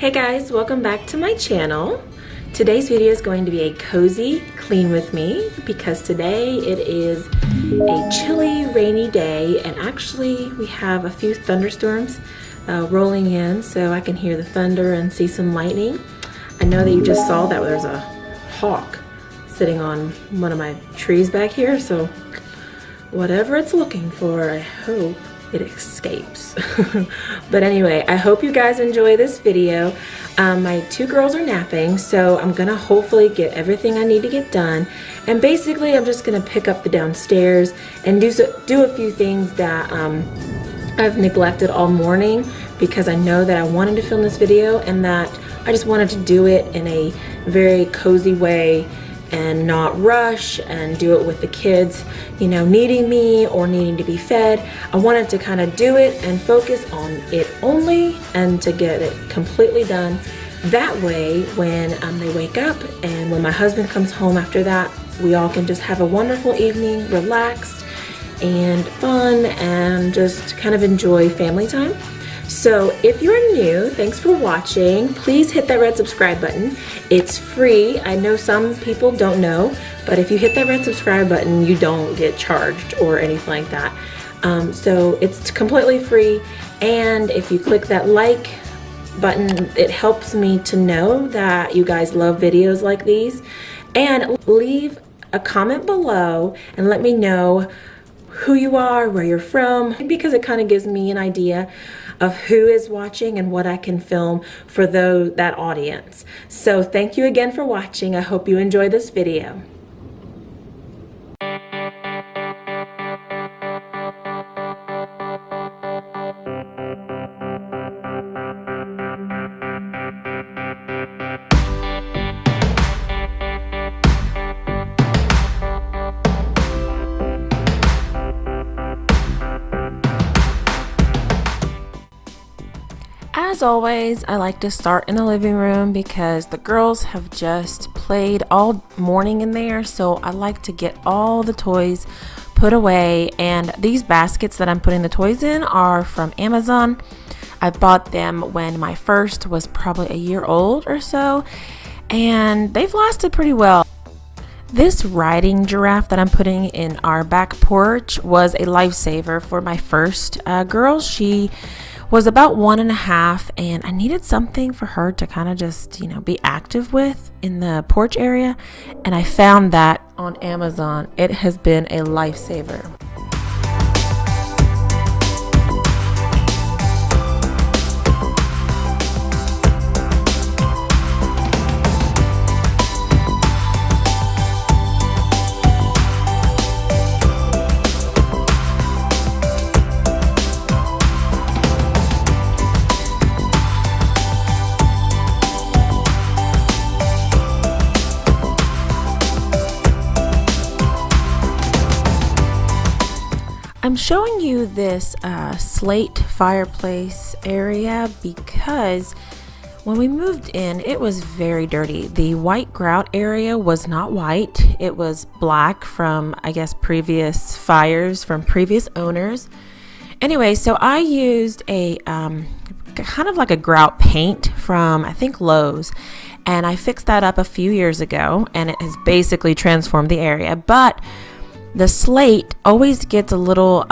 Hey guys, welcome back to my channel. Today's video is going to be a cozy clean with me because today it is a chilly, rainy day, and actually we have a few thunderstorms rolling in, so I can hear the thunder and see some lightning. I know that you just saw that there's a hawk sitting on one of my trees back here, so whatever it's looking for, I hope it escapes. But anyway, I hope you guys enjoy this video. My two girls are napping, so I'm gonna hopefully get everything I need to get done, and basically I'm just gonna pick up the downstairs and do a few things that I've neglected all morning, because I know that I wanted to film this video and that I just wanted to do it in a very cozy way and not rush and do it with the kids, you know, needing me or needing to be fed. I wanted to kind of do it and focus on it only and to get it completely done. That way, when they wake up and when my husband comes home after that, we all can just have a wonderful evening, relaxed and fun, and just kind of enjoy family time. So if you're new, thanks for watching. Please hit that red subscribe button. It's free. I know some people don't know, but if you hit that red subscribe button, you don't get charged or anything like that. So it's completely free. And if you click that like button, it helps me to know that you guys love videos like these. And leave a comment below and let me know who you are, where you're from, because it kind of gives me an idea of who is watching and what I can film for that audience. So thank you again for watching. I hope you enjoy this video. As always, I like to start in the living room because the girls have just played all morning in there, so I like to get all the toys put away. And these baskets that I'm putting the toys in are from Amazon. I bought them when my first was probably a year old or so, and they've lasted pretty well. This riding giraffe that I'm putting in our back porch was a lifesaver for my first girl. She was about 1.5, and I needed something for her to kind of just, you know, be active with in the porch area, and I found that on Amazon. It has been a lifesaver. I'm showing you this slate fireplace area because when we moved in, it was very dirty. The white grout area was not white. It was black from, I guess, previous fires from previous owners. Anyway, so I used a kind of like a grout paint from, I think, Lowe's. And I fixed that up a few years ago, and it has basically transformed the area. But the slate always gets a little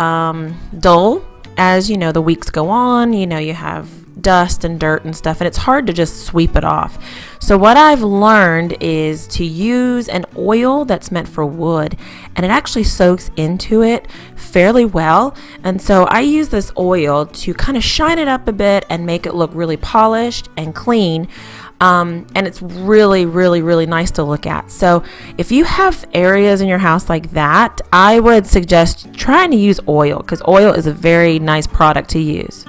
dull as, you know, the weeks go on. You know, you have dust and dirt and stuff, and it's hard to just sweep it off. So what I've learned is to use an oil that's meant for wood, and it actually soaks into it fairly well. And so I use this oil to kind of shine it up a bit and make it look really polished and clean. And it's really, really, really nice to look at. So if you have areas in your house like that, I would suggest trying to use oil, because oil is a very nice product to use.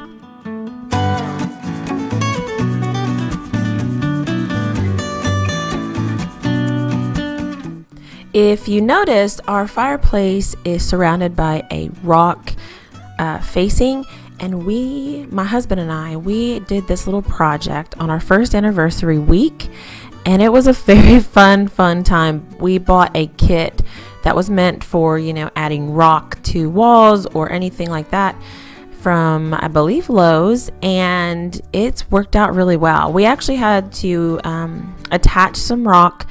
If you noticed, our fireplace is surrounded by a rock facing. And my husband and I, we did this little project on our first anniversary week, and it was a very fun time. We bought a kit that was meant for, you know, adding rock to walls or anything like that. from, I believe, Lowe's, and it's worked out really well. We actually had to attach some rock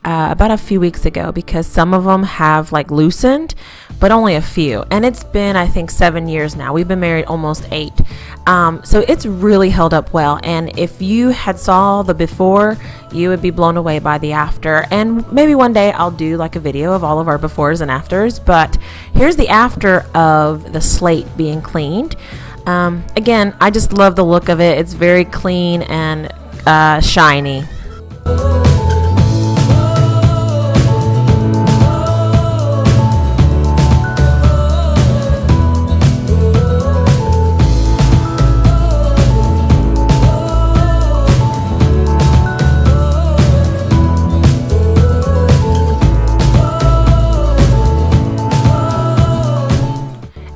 about a few weeks ago because some of them have like loosened, but only a few. And it's been, I think, 7 years now. We've been married almost 8. So it's really held up well. And if you had saw the before, you would be blown away by the after. And maybe one day I'll do like a video of all of our befores and afters. But here's the after of the slate being cleaned. Again, I just love the look of it. It's very clean and shiny.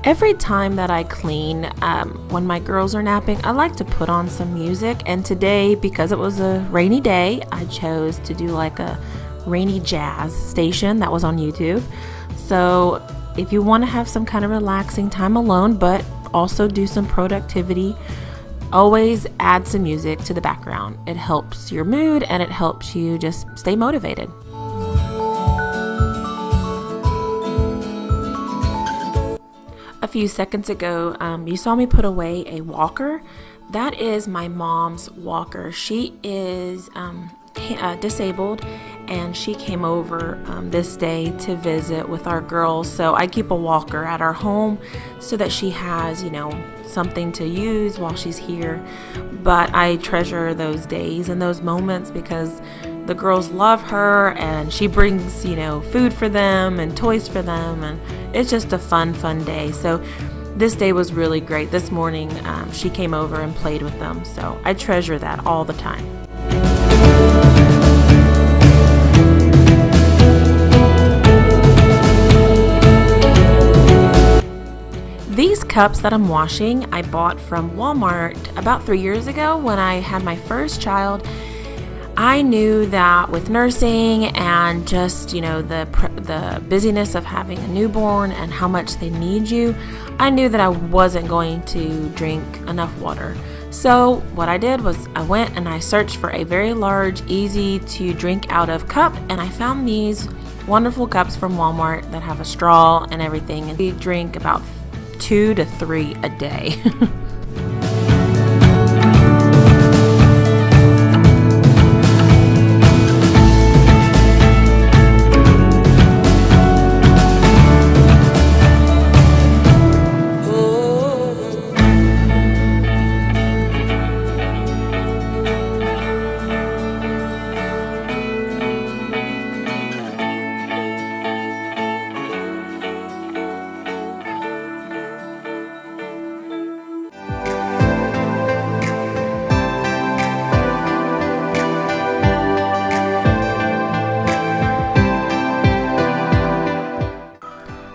Every time that I clean, when my girls are napping, I like to put on some music. And today, because it was a rainy day, I chose to do like a rainy jazz station that was on YouTube. So if you want to have some kind of relaxing time alone, but also do some productivity, always add some music to the background. It helps your mood and it helps you just stay motivated. A few seconds ago, you saw me put away a walker. That is my mom's walker. She is disabled, and she came over this day to visit with our girls. So I keep a walker at our home so that she has, something to use while she's here. But I treasure those days and those moments because the girls love her, and she brings, food for them and toys for them, and it's just a fun day. So this day was really great. This morning, she came over and played with them. So I treasure that all the time. These cups that I'm washing, I bought from Walmart about 3 years ago when I had my first child. I knew that with nursing and just, the busyness of having a newborn and how much they need you, I knew that I wasn't going to drink enough water. So what I did was I went and I searched for a very large, easy to drink out of cup, and I found these wonderful cups from Walmart that have a straw and everything, and we drink about 2 to 3 a day.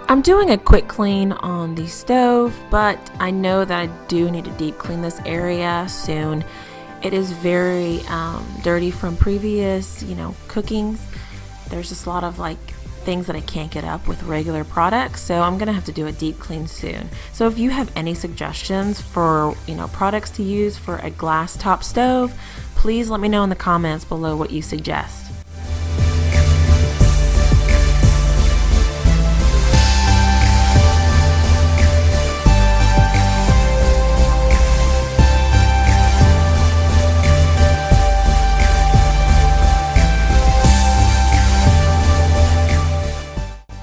I'm doing a quick clean on the stove, but I know that I do need to deep clean this area soon. It is very dirty from previous, cookings. There's just a lot of things that I can't get up with regular products, so I'm gonna have to do a deep clean soon. So if you have any suggestions for products to use for a glass top stove, please let me know in the comments below what you suggest.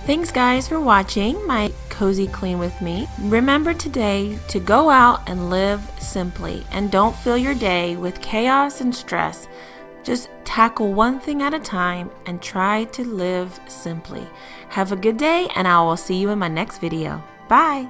Thanks guys for watching my cozy clean with me. Remember today to go out and live simply, and don't fill your day with chaos and stress. Just tackle one thing at a time and try to live simply. Have a good day, and I will see you in my next video. Bye.